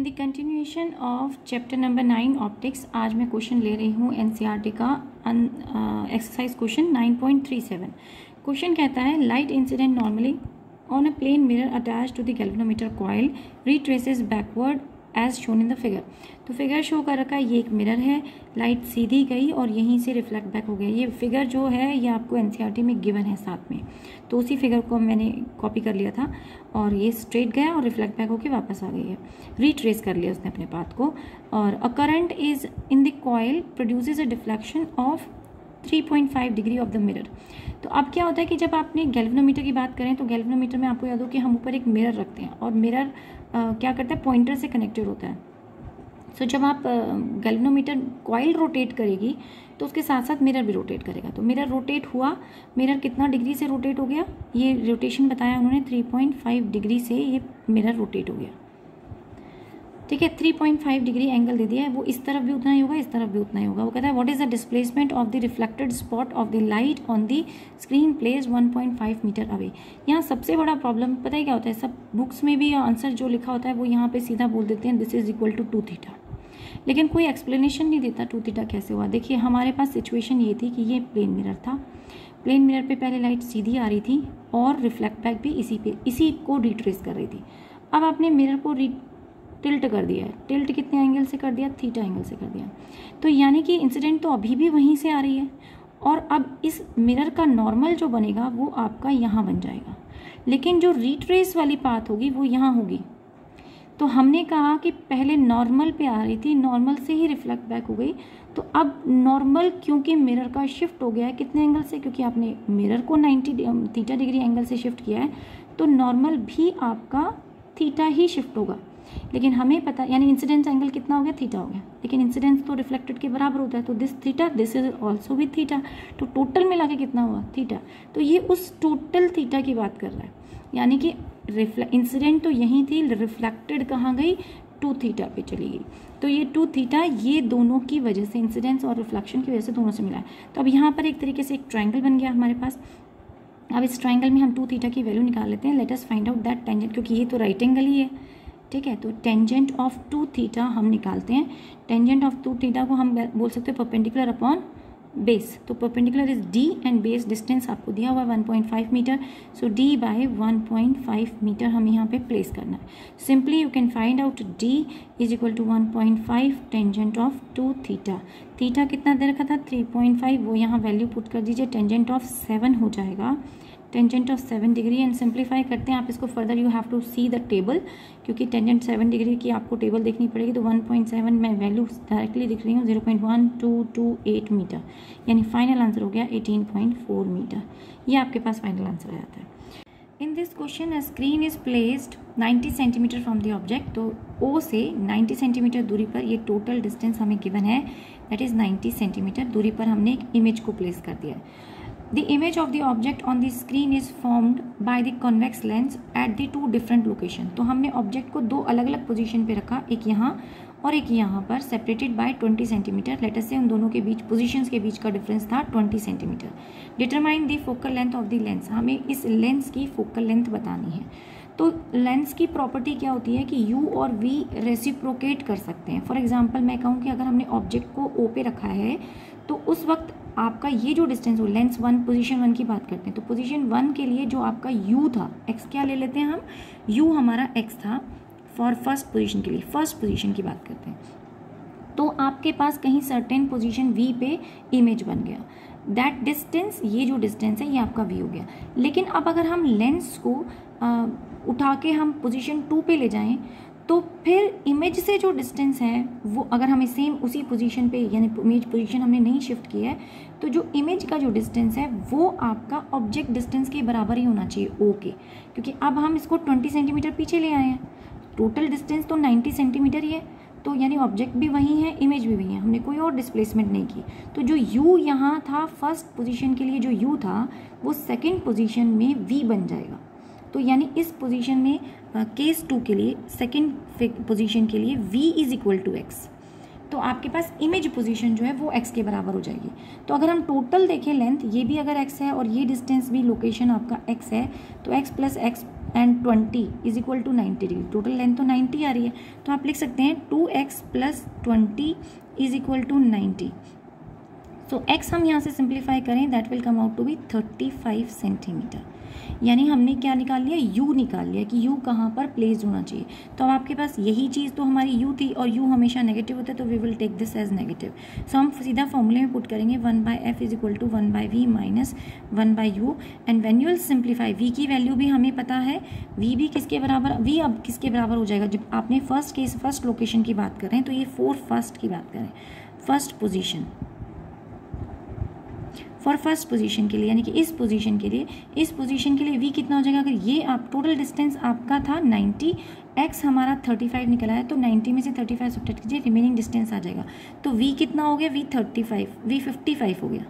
In the continuation of chapter number 9 optics, आज मैं question ले रही हूँ एनसीईआरटी का एक्सरसाइज क्वेश्चन 9.37। क्वेश्चन कहता है light incident normally on a plane mirror attach to the galvanometer coil retraces backward as shown in the figure. तो figure show कर रखा है, ये एक मिरर है, लाइट सीधी गई और यहीं से रिफ्लेक्ट बैक हो गया। ये फिगर जो है ये आपको एनसीईआरटी में गिवन है साथ में, तो उसी फिगर को मैंने कॉपी कर लिया था और ये स्ट्रेट गया और रिफ्लेक्ट बैक होकर वापस आ गई है, रीट्रेस कर लिया उसने अपने पाथ को। और a current is in the coil produces a deflection of 3.5 degree of the mirror. तो अब क्या होता है कि जब आपने गैल्वेनोमीटर की बात करें तो गैल्वेनोमीटर में आपको याद हो कि हम ऊपर एक मिरर रखते हैं और मिरर क्या करता है, पॉइंटर से कनेक्टेड होता है। सो जब आप गैल्वेनोमीटर कॉइल रोटेट करेगी तो उसके साथ साथ मिरर भी रोटेट करेगा। तो मिरर रोटेट हुआ, मिरर कितना डिग्री से रोटेट हो गया, ये रोटेशन बताया उन्होंने 3.5 डिग्री से ये मिरर रोटेट हो गया। ठीक है, 3.5 डिग्री एंगल दे दिया है, वो इस तरफ भी उतना ही होगा, इस तरफ भी उतना ही होगा। वो कहता है what is the displacement of the reflected spot of the light on the screen place 1.5 metre away. यहाँ सबसे बड़ा प्रॉब्लम पता है क्या होता है, सब बुक्स में भी आंसर जो लिखा होता है वो यहाँ पे सीधा बोल देते हैं this is equal to 2 theta, लेकिन कोई एक्सप्लेनेशन नहीं देता 2 थीटा कैसे हुआ। देखिए हमारे पास सिचुएशन ये थी कि ये प्लेन मिरर था, प्लेन मिरर पे पहले लाइट सीधी आ रही थी और रिफ्लेक्ट बैक भी इसी को रिट्रेस कर रही थी। अब आपने मिरर को टिल्ट कर दिया है, टिल्ट कितने एंगल से कर दिया, थीटा एंगल से कर दिया। तो यानी कि इंसिडेंट तो अभी भी वहीं से आ रही है और अब इस मिरर का नॉर्मल जो बनेगा वो आपका यहाँ बन जाएगा, लेकिन जो रिट्रेस वाली पाथ होगी वो यहाँ होगी। तो हमने कहा कि पहले नॉर्मल पे आ रही थी, नॉर्मल से ही रिफ्लेक्ट बैक हो गई। तो अब नॉर्मल क्योंकि मिरर का शिफ्ट हो गया है कितने एंगल से, क्योंकि आपने मिरर को 90 थीटा डिग्री एंगल से शिफ्ट किया है, तो नॉर्मल भी आपका थीटा ही शिफ्ट होगा। लेकिन हमें पता, यानी इंसिडेंस एंगल कितना हो गया, थीटा हो गया, लेकिन इंसिडेंस तो रिफ्लेक्टेड के बराबर होता है, तो this theta this is also with theta, तो टोटल मिला के कितना हुआ, थीटा। तो ये उस टोटल थीटा की बात कर रहा है, यानी कि इंसिडेंट तो यहीं थी, रिफ्लेक्टेड कहाँ गई, 2 थीटा पे चली गई। तो ये 2 थीटा ये दोनों की वजह से, इंसिडेंस और रिफ्लेक्शन की वजह से दोनों से मिला है। तो अब यहाँ पर एक तरीके से एक ट्राइंगल बन गया हमारे पास। अब इस ट्राइंगल में हम 2 थीटा की वैल्यू निकाल लेते हैं। Let us find out that tangent, क्योंकि ये तो राइट एंगल ही है, ठीक है। तो टेंजेंट ऑफ 2 थीटा हम निकालते हैं। टेंजेंट ऑफ 2 थीटा को हम बोल सकते हैं परपेंडिकुलर अपॉन बेस। तो perpendicular is D and base distance आपको दिया हुआ 1.5 metre. So D by 1.5 metre हम यहाँ पे प्लेस करना है। Simply you can find out D is equal to 1.5 tangent of 2 theta. Theta कितना दे रखा था, 3.5, वो यहाँ वैल्यू पुट कर दीजिए। टेंजेंट ऑफ 7 हो जाएगा, tangent of 7 degree. And simplify करते हैं आप इसको further, you have to see the table, क्योंकि टेंजेंट 7 डिग्री की आपको टेबल देखनी पड़ेगी। तो 1.7 मैं वैल्यू डायरेक्टली दिख रही हूँ, 0.1228 मीटर, यानी फाइनल आंसर हो गया 18.4 मीटर। ये आपके पास फाइनल आंसर आ जाता है। In this question a screen is placed 90 centimetre from the object. तो ओ से 90 सेंटीमीटर दूरी पर, ये टोटल डिस्टेंस हमें गिवन है, दैट इज 90 सेंटीमीटर दूरी पर हमने एक इमेज को प्लेस कर दिया है। The image of the object on the screen is formed by the convex lens at the 2 different location। तो हमने ऑब्जेक्ट को 2 अलग अलग पोजीशन पे रखा, एक यहाँ और एक यहाँ पर, सेपरेटेड बाय 20 सेंटीमीटर। लेटर से उन दोनों के बीच, पोजीशंस के बीच का डिफरेंस था 20 centimetre. Determine the focal length of the lens, हमें इस लेंस की फोकल लेंथ बतानी है। तो लेंस की प्रॉपर्टी क्या होती है कि u और v रेसिप्रोकेट कर सकते हैं। फॉर एग्जांपल मैं कहूँ कि अगर हमने ऑब्जेक्ट को o पे रखा है तो उस वक्त आपका ये जो डिस्टेंस हो, लेंस 1 पोजीशन 1 की बात करते हैं, तो पोजीशन 1 के लिए जो आपका u था, x क्या ले लेते हैं हम, u हमारा x था फॉर फर्स्ट पोजीशन के लिए, फर्स्ट पोजीशन की बात करते हैं। तो आपके पास कहीं सर्टेन पोजीशन v पे इमेज बन गया, दैट डिस्टेंस, ये जो डिस्टेंस है ये आपका v हो गया। लेकिन अब अगर हम लेंस को उठा के हम पोजीशन 2 पे ले जाएं तो फिर इमेज से जो डिस्टेंस है वो, अगर हमें सेम उसी पोजीशन पे, यानी इमेज पोजीशन हमने नहीं शिफ्ट की है, तो जो इमेज का जो डिस्टेंस है वो आपका ऑब्जेक्ट डिस्टेंस के बराबर ही होना चाहिए ओ के, क्योंकि अब हम इसको 20 सेंटीमीटर पीछे ले आए हैं, टोटल डिस्टेंस तो 90 सेंटीमीटर ही है, तो यानी ऑब्जेक्ट भी वही है, इमेज भी वही है, हमने कोई और डिस्प्लेसमेंट नहीं की। तो जो u यहाँ था फर्स्ट पोजीशन के लिए, जो u था वो सेकेंड पोजीशन में v बन जाएगा। तो यानी इस पोजीशन में केस 2 के लिए, सेकेंड पोजीशन के लिए v is equal to X. तो आपके पास इमेज पोजीशन जो है वो x के बराबर हो जाएगी। तो अगर हम टोटल देखें लेंथ, ये भी अगर x है और ये डिस्टेंस भी, लोकेशन आपका x है, तो x plus x and 20 is equal to 90 degree, total length तो 90 आ रही है, तो आप लिख सकते हैं 2x plus 20 is equal to 90। So x हम यहाँ से सिंप्लीफाई करें, that will come out to be 35 centimetre. यानी हमने क्या निकाल लिया, u निकाल लिया कि u कहाँ पर प्लेस्ड होना चाहिए। तो अब आपके पास यही चीज़ तो हमारी u थी और u हमेशा नेगेटिव होता है, तो we will take this as negative. So हम सीधा फॉर्मूले में पुट करेंगे 1/f is equal to 1/v minus 1/u, and when you will simplify, v की वैल्यू भी हमें पता है, v भी किसके बराबर, v अब किसके बराबर हो जाएगा, जब आपने फर्स्ट केस फर्स्ट लोकेशन की बात कर रहे हैं तो ये 4 फर्स्ट की बात करें, first position, for first position के लिए, यानी कि इस पोजीशन के लिए, इस पोजीशन के लिए v कितना हो जाएगा, अगर ये आप टोटल डिस्टेंस आपका था 90, x हमारा 35 निकला है, तो 90 में से 35 सब्ट्रैक्ट कीजिए, रिमेनिंग डिस्टेंस आ जाएगा। तो v कितना हो गया, v 55 हो गया,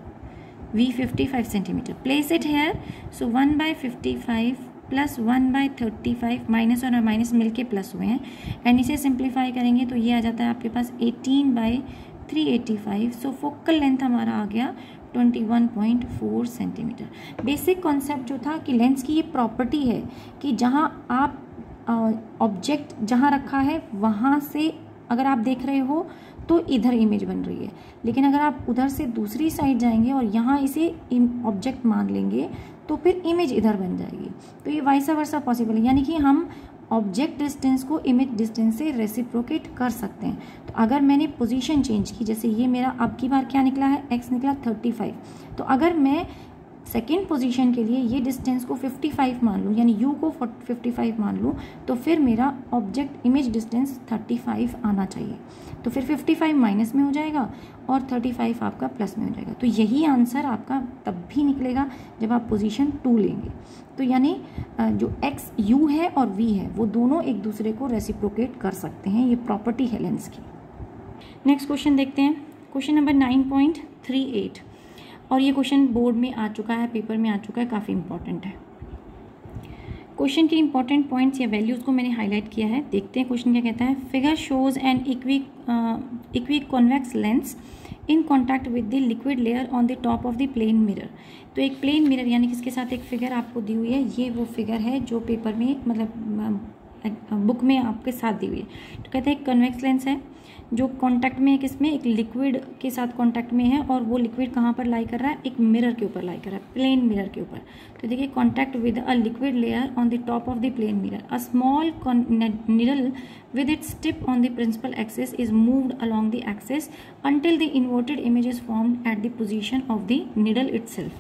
v 55 centimetre. Place it here, so 1/55 plus 1/35, minus और माइनस मिलके प्लस हुए हैं, एंड इसे सिंप्लीफाई करेंगे तो ये आ जाता है आपके पास 18/385। सो फोकल लेंथ हमारा आ गया 21.4 सेंटीमीटर। बेसिक कॉन्सेप्ट जो था कि लेंस की ये प्रॉपर्टी है कि जहाँ आप ऑब्जेक्ट जहाँ रखा है वहाँ से अगर आप देख रहे हो तो इधर इमेज बन रही है, लेकिन अगर आप उधर से दूसरी साइड जाएंगे और यहाँ इसे ऑब्जेक्ट मान लेंगे तो फिर इमेज इधर बन जाएगी। तो ये वाइस वर्सा पॉसिबल है, यानी कि हम ऑब्जेक्ट डिस्टेंस को इमेज डिस्टेंस से रेसिप्रोकेट कर सकते हैं। तो अगर मैंने पोजीशन चेंज की, जैसे ये मेरा अब की बार क्या निकला है, x निकला 35, तो अगर मैं सेकेंड पोजीशन के लिए ये डिस्टेंस को 55 मान लूँ, यानी u को 55 मान लूँ, तो फिर मेरा ऑब्जेक्ट इमेज डिस्टेंस 35 आना चाहिए। तो फिर 55 माइनस में हो जाएगा और 35 आपका प्लस में हो जाएगा। तो यही आंसर आपका तब भी निकलेगा जब आप पोजीशन 2 लेंगे। तो यानी जो x u है और v है वो दोनों एक दूसरे को रेसिप्रोकेट कर सकते हैं, ये प्रॉपर्टी है लेंस की। नेक्स्ट क्वेश्चन देखते हैं, क्वेश्चन नंबर 9.38, और ये क्वेश्चन बोर्ड में आ चुका है, पेपर में आ चुका है, काफ़ी इंपॉर्टेंट है। क्वेश्चन के इंपॉर्टेंट पॉइंट्स या वैल्यूज़ को मैंने हाईलाइट किया है। देखते हैं क्वेश्चन क्या कहता है। Figure shows an equiconvex lens in contact with the liquid layer on the top of the plane mirror. तो एक प्लेन मिरर यानी कि इसके साथ एक फिगर आपको दी हुई है, ये वो फिगर है जो पेपर में मतलब बुक में आपके साथ दी हुई है। तो कहते हैं एक कन्वेक्स लेंस है जो कांटेक्ट में है, किसमें, एक लिक्विड के साथ कांटेक्ट में है, और वो लिक्विड कहाँ पर लाई कर रहा है, एक मिरर के ऊपर लाई कर रहा है, प्लेन मिरर के ऊपर। तो देखिए, contact with a liquid layer on the top of the plane mirror, a small needle with its tip on the principal axis is moved along the axis until the inverted image is formed at the position of the needle itself।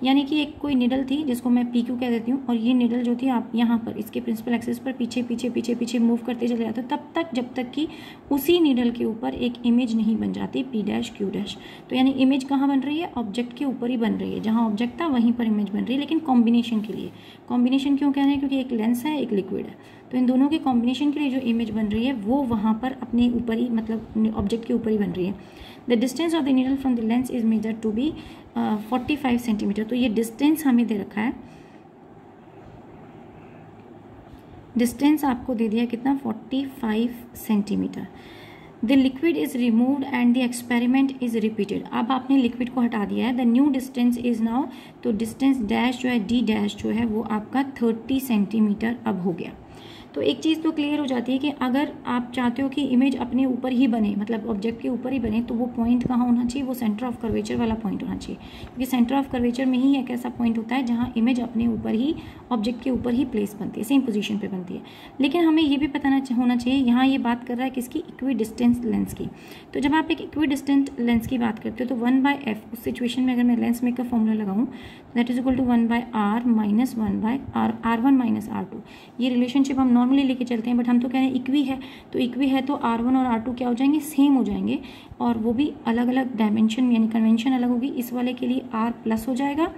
यानी कि एक कोई needle थी जिसको मैं PQ कह देती हूँ, और ये निडल जो थी आप यहाँ पर इसके प्रिंसिपल एक्सिस पर पीछे पीछे पीछे पीछे मूव करते चले जाते हो तब तक जब तक कि उसी निडल के ऊपर एक इमेज नहीं बन जाती P', Q'। तो यानी इमेज कहाँ बन रही है, ऑब्जेक्ट के ऊपर ही बन रही है, जहाँ ऑब्जेक्ट था वहीं पर इमेज बन रही है, लेकिन कॉम्बिनेशन के लिए। कॉम्बिनेशन क्यों कह रहे हैं, क्योंकि एक लेंस है एक लिक्विड है, तो इन दोनों के कॉम्बिनेशन के लिए जो इमेज बन रही है वो वहाँ पर अपने ऊपर ही, मतलब ऑब्जेक्ट के ऊपर ही बन रही है। The distance of the needle from the lens is measured to be 45 centimetre. तो ये डिस्टेंस हमें दे रखा है, डिस्टेंस आपको दे दिया कितना, 45 centimetre. The liquid is removed and the experiment is repeated. अब आपने लिक्विड को हटा दिया है, the new distance is now, तो डिस्टेंस डैश जो है D' जो है वो आपका 30 सेंटीमीटर अब हो गया। तो एक चीज़ तो क्लियर हो जाती है कि अगर आप चाहते हो कि इमेज अपने ऊपर ही बने, मतलब ऑब्जेक्ट के ऊपर ही बने, तो वो पॉइंट कहाँ होना चाहिए, वो सेंटर ऑफ कर्वेचर वाला पॉइंट होना चाहिए, क्योंकि सेंटर ऑफ कर्वेचर में ही एक ऐसा पॉइंट होता है जहाँ इमेज अपने ऊपर ही, ऑब्जेक्ट के ऊपर ही प्लेस बनती है, सेम पोजीशन पे बनती है। लेकिन हमें ये भी पता होना चाहिए, यहाँ ये बात कर रहा है किसकी, इक्वी डिस्टेंस लेंस की। तो जब आप एक इक्वी डिस्टेंस लेंस की बात करते हो तो 1/f, उस सिचुएशन में अगर मैं लेंस मेकर फॉर्मूला लगाऊँ, that is equal to 1/r minus 1/r, R1 minus R2। ये रिलेशनशिप हम नॉर्मली लेके चलते हैं, बट हम तो कह रहे हैं इक्वी है, तो इक्वी है तो R1 और R2 क्या हो जाएंगे, सेम हो जाएंगे, और वो भी अलग अलग डायमेंशन, यानी कन्वेंशन अलग होगी। इस वाले के लिए R प्लस हो जाएगा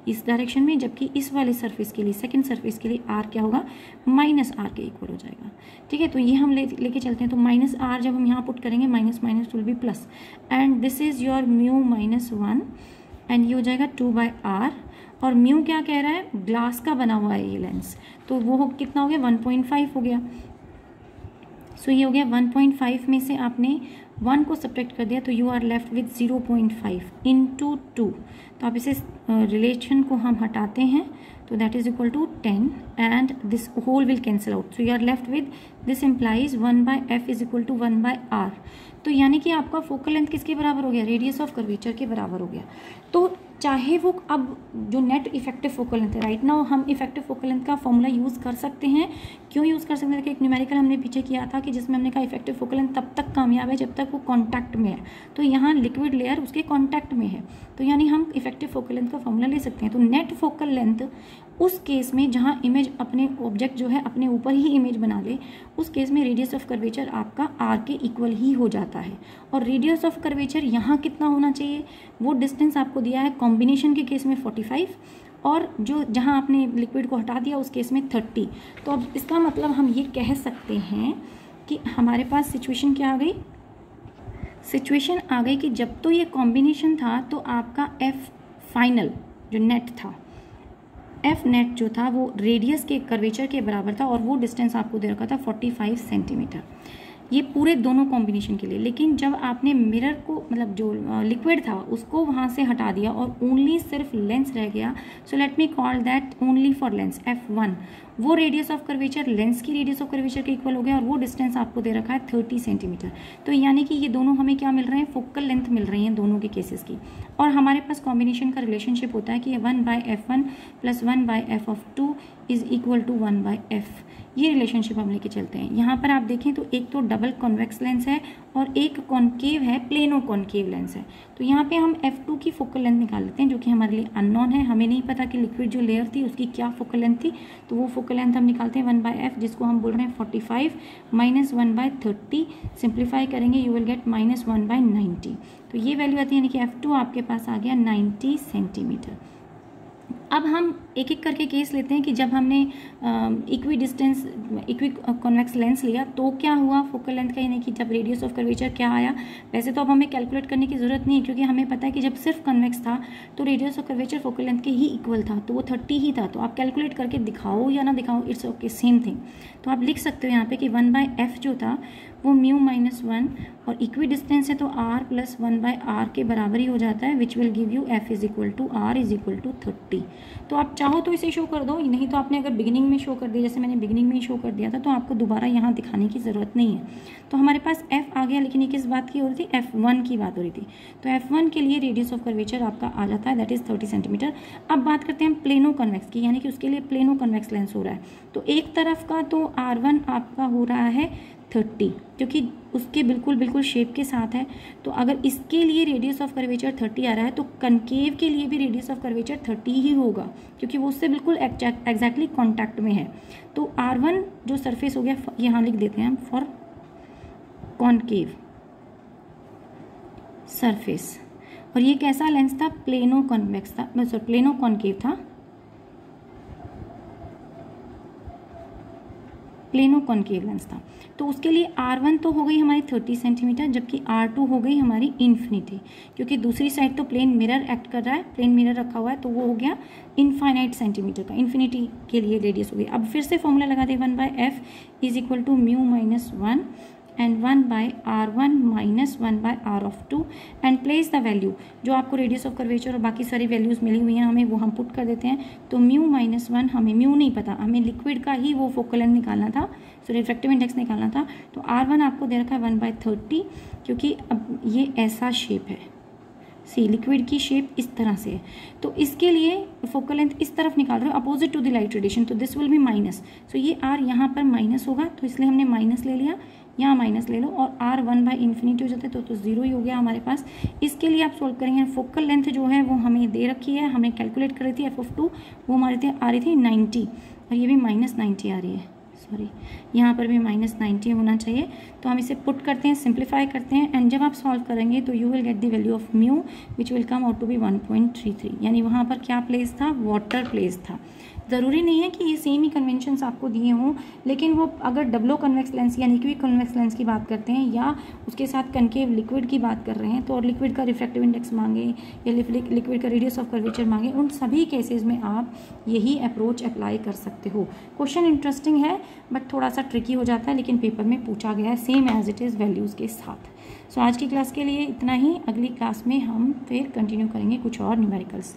इस डायरेक्शन में, जबकि इस वाले सरफेस के लिए, सेकंड सरफेस के लिए R क्या होगा, माइनस R के इक्वल हो जाएगा। ठीक है, तो ये हम लेके चलते हैं। तो माइनस R जब हम यहाँ पुट करेंगे, minus minus will be plus, and this is your mu -1, and ये हो जाएगा 2/r। और म्यू क्या कह रहा है, ग्लास का बना हुआ है ये लेंस, तो वो कितना हो गया, 1.5 हो गया। सो ये हो गया 1.5 में से आपने 1 को सब्ट्रैक्ट कर दिया तो you are left with 0.5 into 2। तो आप इसे रिलेशन को हम हटाते हैं तो that is equal to 10 and this whole will cancel out. So you are left with this implies 1/f is equal to 1/r। तो यानी कि आपका फोकल लेंथ किसके बराबर हो गया, रेडियस ऑफ कर्वेचर के बराबर हो गया। तो चाहे वो अब जो नेट इफेक्टिव फोकल लेंथ है, राइट नाउ हम इफेक्टिव फोकल लेंथ का फॉर्मूला यूज़ कर सकते हैं। क्यों यूज़ कर सकते हैं, कि एक न्यूमेरिकल हमने पीछे किया था कि जिसमें हमने कहा इफेक्टिव फोकल लेंथ तब तक कामयाब है जब तक वो कॉन्टैक्ट में है। तो यहाँ लिक्विड लेयर उसके कॉन्टैक्ट में है, तो यानी हम इफेक्टिव फोकल लेंथ का फॉर्मूला ले सकते हैं। तो नेट फोकल लेंथ उस केस में जहाँ इमेज अपने ऑब्जेक्ट जो है अपने ऊपर ही इमेज बना ले, उस केस में रेडियस ऑफ कर्वेचर आपका आर के इक्वल ही हो जाता है। और रेडियस ऑफ कर्वेचर यहाँ कितना होना चाहिए, वो डिस्टेंस आपको दिया है कॉम्बिनेशन के केस में 45 और जो जहाँ आपने लिक्विड को हटा दिया उस केस में 30। तो अब इसका मतलब हम ये कह सकते हैं कि हमारे पास सिचुएशन क्या आ गई, सिचुएशन आ गई कि जब तो ये कॉम्बिनेशन था तो आपका एफ फाइनल जो नेट था, एफ नेट जो था वो रेडियस के कर्वेचर के बराबर था और वो डिस्टेंस आपको दे रखा था 45 सेंटीमीटर, ये पूरे दोनों कॉम्बिनेशन के लिए। लेकिन जब आपने मिरर को मतलब जो लिक्विड था उसको वहाँ से हटा दिया और ओनली सिर्फ लेंस रह गया, so let me call that only for Lenz F1, वो रेडियस ऑफ कर्वेचर लेंस की रेडियस ऑफ कर्वेचर के इक्वल हो गया और वो डिस्टेंस आपको दे रखा है 30 सेंटीमीटर। तो यानी कि ये दोनों हमें क्या मिल रहे हैं, फोकल लेंथ मिल रही हैं दोनों के केसेस की। और हमारे पास कॉम्बिनेशन का रिलेशनशिप होता है कि 1/f1 plus 1/f(2) is equal to 1/f। ये रिलेशनशिप हम लेके चलते हैं। यहाँ पर आप देखें तो एक तो डबल कॉन्वेक्स लेंस है और एक कॉन्केव है, प्लेनो कॉन्केव लेंस है। तो यहाँ पे हम F2 की फोकल लेंथ निकाल लेते हैं जो कि हमारे लिए अननोन है, हमें नहीं पता कि लिक्विड जो लेयर थी उसकी क्या फोकल लेंथ थी। तो वो फोकल लेंथ हम निकालते हैं 1/f, जिसको हम बोल रहे हैं 45 माइनस 1/30। सिंप्लीफाई करेंगे यू विल गेट माइनस 1/90। तो ये वैल्यू आती है, यानी कि F2 आपके पास आ गया 90 सेंटीमीटर। अब हम एक एक करके केस लेते हैं कि जब हमने equi distance equi convex lens लिया तो क्या हुआ फोकल लेंथ का, यानी कि जब रेडियस ऑफ कर्वेचर क्या आया। वैसे तो अब हमें कैलकुलेट करने की ज़रूरत नहीं है क्योंकि हमें पता है कि जब सिर्फ कॉन्वेक्स था तो radius of curvature focal length के ही इक्वल था, तो वो 30 ही था। तो आप कैलकुलेट करके दिखाओ या ना दिखाओ, इट्स ओके, सेम थिंग। तो आप लिख सकते हो यहाँ पे कि 1/f जो था वो μ-1 और इक्वी डिस्टेंस है तो r प्लस 1/r के बराबर ही हो जाता है, which will give you f is equal to r is equal to 30। तो आप चाहो तो इसे शो कर दो, नहीं तो आपने अगर बिगिनिंग में शो कर दिया, जैसे मैंने बिगिनिंग में ही शो कर दिया था, तो आपको दोबारा यहाँ दिखाने की ज़रूरत नहीं है। तो हमारे पास f आ गया, लेकिन ये किस बात की हो रही थी, F1 की बात हो रही थी। तो F1 के लिए रेडियस ऑफ कर्वेचर आपका आ जाता है दैट इज़ 30 सेंटीमीटर। अब बात करते हैं प्लेनो कॉन्वेक्स की, यानी कि उसके लिए प्लेनो कॉन्वेक्स लेंस हो रहा है। तो एक तरफ का तो R1 आपका हो रहा है 30 क्योंकि उसके बिल्कुल शेप के साथ है। तो अगर इसके लिए रेडियस ऑफ कर्वेचर 30 आ रहा है तो कनकेव के लिए भी रेडियस ऑफ कर्वेचर 30 ही होगा क्योंकि वो उससे बिल्कुल एग्जैक्टली कॉन्टैक्ट में है। तो R1 जो सरफेस हो गया, यहाँ लिख देते हैं हम फॉर कॉन्केव सरफेस। और ये कैसा लेंस था, प्लेनो कॉन्वेक्स था, सॉरी प्लेनो कॉन्केव था, प्लेनो कॉन्केव लेंस था। तो उसके लिए R1 तो हो गई हमारी 30 सेंटीमीटर, जबकि R2 हो गई हमारी इन्फिनिटी, क्योंकि दूसरी साइड तो प्लेन मिरर एक्ट कर रहा है, प्लेन मिरर रखा हुआ है, तो वो हो गया इनफाइनाइट सेंटीमीटर का, इन्फिनिटी के लिए रेडियस हो गई। अब फिर से फॉर्मूला लगा दे 1/f is equal to μ-1 and 1/r1 minus 1/r(2) and place the value जो आपको रेडियस ऑफ कर्वेचर और बाकी सारी वैल्यूज़ मिली हुई हैं हमें, वो हम पुट कर देते हैं। तो μ-1 हमें म्यू नहीं पता, हमें लिक्विड का ही वो फोकल लेंथ निकालना था, सो रिफ्रैक्टिव इंडेक्स निकालना था। तो R1 आपको दे रखा है 1/30 क्योंकि अब ये ऐसा शेप है, सी लिक्विड की शेप इस तरह से है। तो इसके लिए फोकल लेंथ इस तरफ निकाल रहे हो opposite to the light radiation, तो this will be minus. So ये R यहाँ पर माइनस होगा तो इसलिए हमने माइनस ले लिया, यहाँ माइनस ले लो और R 1/∞ हो जाता है तो 0 ही हो गया हमारे पास। इसके लिए आप सोल्व करेंगे, फोकल लेंथ जो है वो हमें दे रखी है, हमने कैलकुलेट कर रही थी f(2), वो हमारे आ रही थी 90 और ये भी -90 आ रही है, सॉरी यहाँ पर भी -90 होना चाहिए। तो हम इसे पुट करते हैं, सिंप्लीफाई करते हैं एंड जब आप सॉल्व करेंगे तो you will get the value of mu which will come out to be 1.33, यानी वहाँ पर क्या प्लेस था, वाटर प्लेस था। ज़रूरी नहीं है कि ये सेम ही कन्वेंशंस आपको दिए हों, लेकिन वो अगर डबलो कन्वेक्स लेंस यानी कि कन्वेक्स लेंस की बात करते हैं या उसके साथ कनकेव लिक्विड की बात कर रहे हैं तो और लिक्विड का रिफ्रैक्टिव इंडेक्स मांगे या लिक्विड का रेडियस ऑफ कर्वेचर मांगे, उन सभी केसेस में आप यही अप्रोच अप्लाई कर सकते हो। क्वेश्चन इंटरेस्टिंग है, बट थोड़ा सा ट्रिकी हो जाता है, लेकिन पेपर में पूछा गया है same as it is values के साथ। सो आज की क्लास के लिए इतना ही। अगली क्लास में हम फिर कंटिन्यू करेंगे कुछ और न्यूमेरिकल्स।